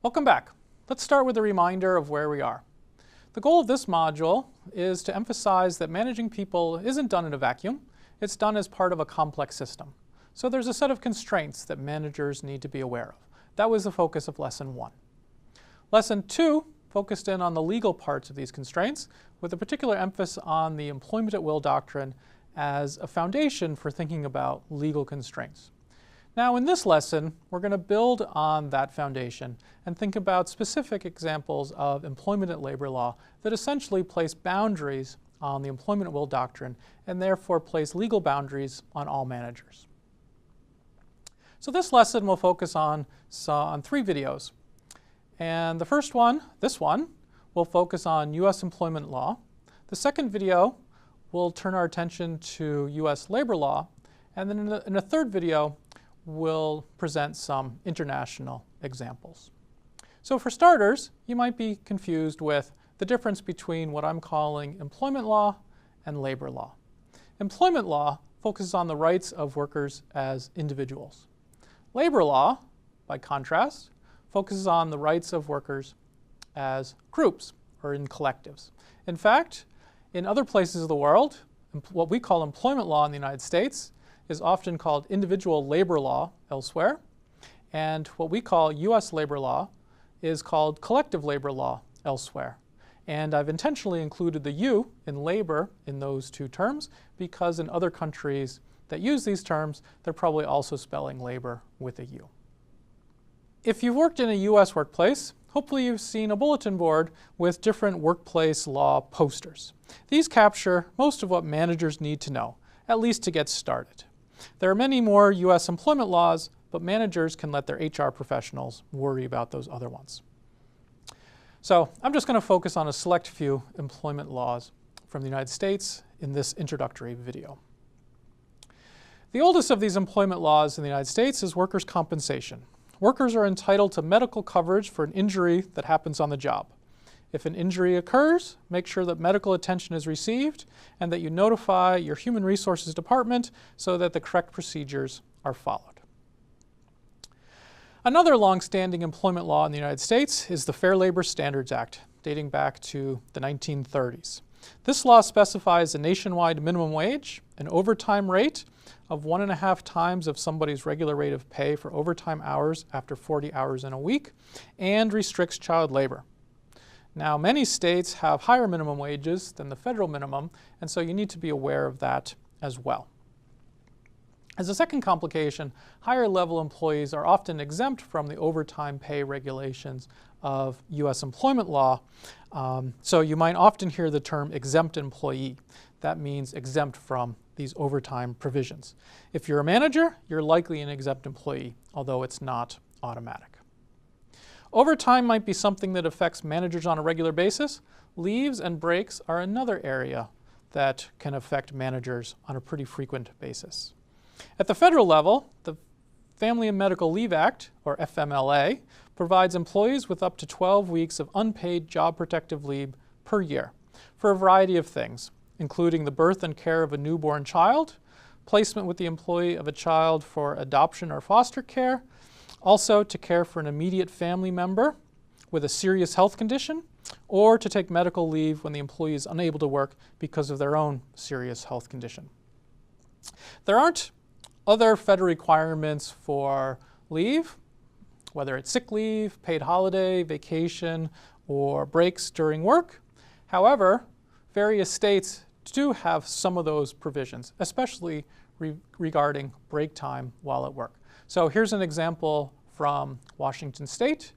Welcome back. Let's start with a reminder of where we are. The goal of this module is to emphasize that managing people isn't done in a vacuum. It's done as part of a complex system. So there's a set of constraints that managers need to be aware of. That was the focus of Lesson 1. Lesson 2 focused in on the legal parts of these constraints, with a particular emphasis on the employment at will doctrine as a foundation for thinking about legal constraints. Now in this lesson, we're going to build on that foundation and think about specific examples of employment at labor law that essentially place boundaries on the employment at will doctrine and therefore place legal boundaries on all managers. So this lesson will focus on 3 videos. And the first one, this one, will focus on U.S. employment law. The second video will turn our attention to U.S. labor law. And then in a third video, we'll present some international examples. So for starters, you might be confused with the difference between what I'm calling employment law and labor law. Employment law focuses on the rights of workers as individuals. Labor law, by contrast, focuses on the rights of workers as groups or in collectives. In fact, in other places of the world, what we call employment law in the United States is often called individual labor law elsewhere, and what we call U.S. labor law is called collective labor law elsewhere. And I've intentionally included the U in labor in those 2 terms because in other countries that use these terms, they're probably also spelling labor with a U. If you've worked in a U.S. workplace, hopefully you've seen a bulletin board with different workplace law posters. These capture most of what managers need to know, at least to get started. There are many more U.S. employment laws, but managers can let their HR professionals worry about those other ones. So I'm just going to focus on a select few employment laws from the United States in this introductory video. The oldest of these employment laws in the United States is workers' compensation. Workers are entitled to medical coverage for an injury that happens on the job. If an injury occurs, make sure that medical attention is received and that you notify your Human Resources Department so that the correct procedures are followed. Another long-standing employment law in the United States is the Fair Labor Standards Act, dating back to the 1930s. This law specifies a nationwide minimum wage, an overtime rate of 1.5 times of somebody's regular rate of pay for overtime hours after 40 hours in a week, and restricts child labor. Now, many states have higher minimum wages than the federal minimum, and so you need to be aware of that as well. As a second complication, higher level employees are often exempt from the overtime pay regulations of U.S. employment law, so you might often hear the term exempt employee. That means exempt from these overtime provisions. If you're a manager, you're likely an exempt employee, although it's not automatic. Overtime might be something that affects managers on a regular basis. Leaves and breaks are another area that can affect managers on a pretty frequent basis. At the federal level, the Family and Medical Leave Act, or FMLA, provides employees with up to 12 weeks of unpaid job protective leave per year for a variety of things, including the birth and care of a newborn child, placement with the employee of a child for adoption or foster care, also to care for an immediate family member with a serious health condition, or to take medical leave when the employee is unable to work because of their own serious health condition. There aren't other federal requirements for leave, whether it's sick leave, paid holiday, vacation, or breaks during work. However, various states do have some of those provisions, especially regarding break time while at work. So here's an example from Washington State,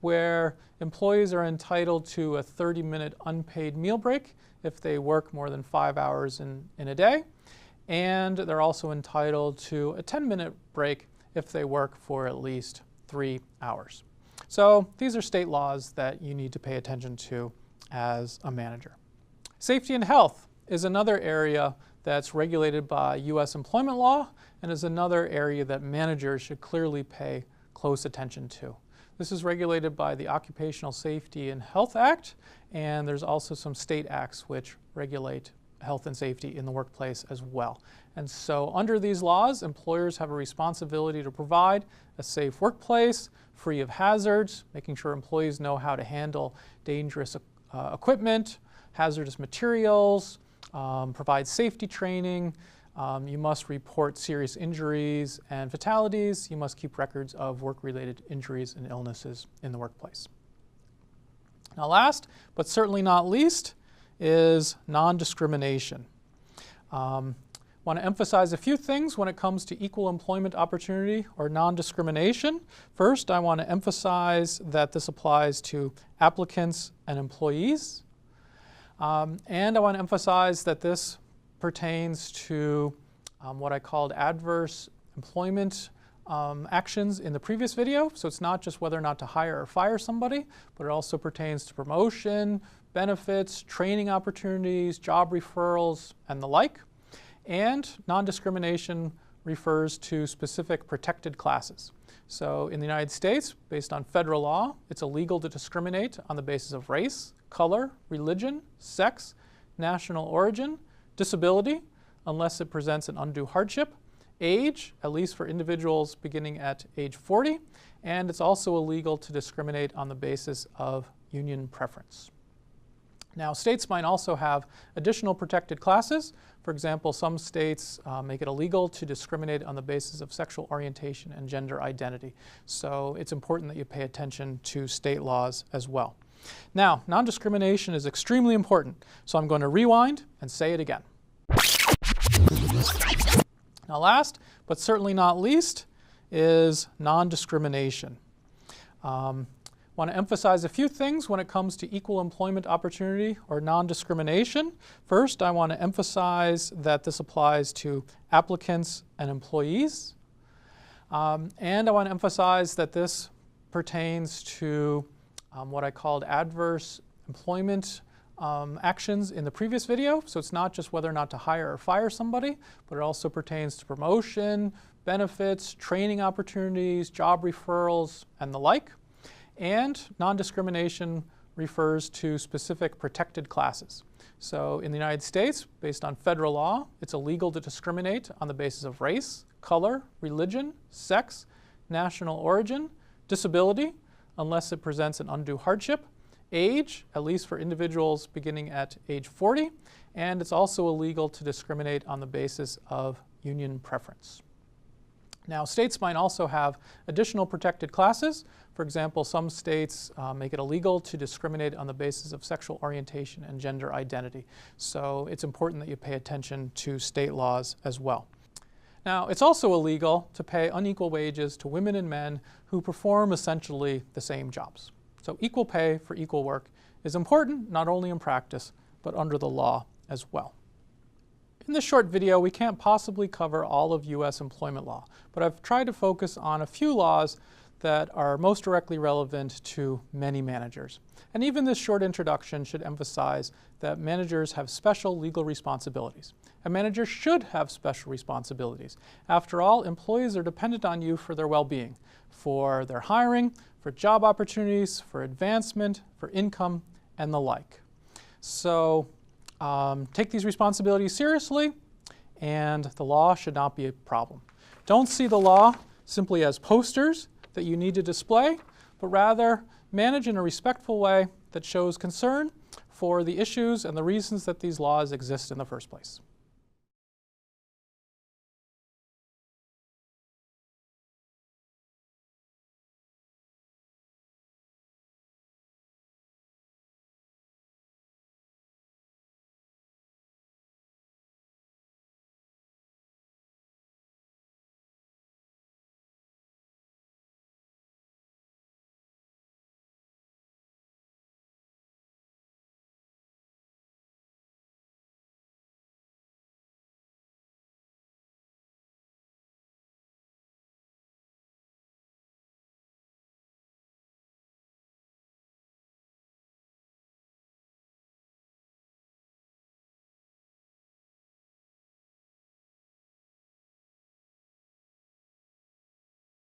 where employees are entitled to a 30-minute unpaid meal break if they work more than 5 hours in a day, and they're also entitled to a 10-minute break if they work for at least 3 hours. So these are state laws that you need to pay attention to as a manager. Safety and health is another area that's regulated by U.S. employment law and is another area that managers should clearly pay close attention to. This is regulated by the Occupational Safety and Health Act, and there's also some state acts which regulate health and safety in the workplace as well. And so under these laws, employers have a responsibility to provide a safe workplace, free of hazards, making sure employees know how to handle dangerous equipment, hazardous materials, provide safety training. You must report serious injuries and fatalities. You must keep records of work-related injuries and illnesses in the workplace. Now last, but certainly not least, is non-discrimination. I want to emphasize a few things when it comes to equal employment opportunity or non-discrimination. First, I want to emphasize that this applies to applicants and employees. And I want to emphasize that this pertains to what I called adverse employment actions in the previous video. So it's not just whether or not to hire or fire somebody, but it also pertains to promotion, benefits, training opportunities, job referrals, and the like. And non-discrimination refers to specific protected classes. So in the United States, based on federal law, it's illegal to discriminate on the basis of race, color, religion, sex, national origin, disability, unless it presents an undue hardship, age, at least for individuals beginning at age 40, and it's also illegal to discriminate on the basis of union preference. Now, states might also have additional protected classes. For example, some states make it illegal to discriminate on the basis of sexual orientation and gender identity. So it's important that you pay attention to state laws as well. Now, non-discrimination is extremely important, so I'm going to rewind and say it again. Now last, but certainly not least, is non-discrimination. I want to emphasize a few things when it comes to equal employment opportunity or non-discrimination. First, I want to emphasize that this applies to applicants and employees. And I want to emphasize that this pertains to what I called adverse employment actions in the previous video. So it's not just whether or not to hire or fire somebody, but it also pertains to promotion, benefits, training opportunities, job referrals, and the like. And non-discrimination refers to specific protected classes. So in the United States, based on federal law, it's illegal to discriminate on the basis of race, color, religion, sex, national origin, disability, unless it presents an undue hardship, age, at least for individuals beginning at age 40, and it's also illegal to discriminate on the basis of union preference. Now, states might also have additional protected classes. For example, some states make it illegal to discriminate on the basis of sexual orientation and gender identity. So it's important that you pay attention to state laws as well. Now, it's also illegal to pay unequal wages to women and men who perform essentially the same jobs. So equal pay for equal work is important, not only in practice, but under the law as well. In this short video, we can't possibly cover all of U.S. employment law, but I've tried to focus on a few laws that are most directly relevant to many managers. And even this short introduction should emphasize that managers have special legal responsibilities. A manager should have special responsibilities. After all, employees are dependent on you for their well-being, for their hiring, for job opportunities, for advancement, for income, and the like. So take these responsibilities seriously, and the law should not be a problem. Don't see the law simply as posters that you need to display, but rather manage in a respectful way that shows concern for the issues and the reasons that these laws exist in the first place.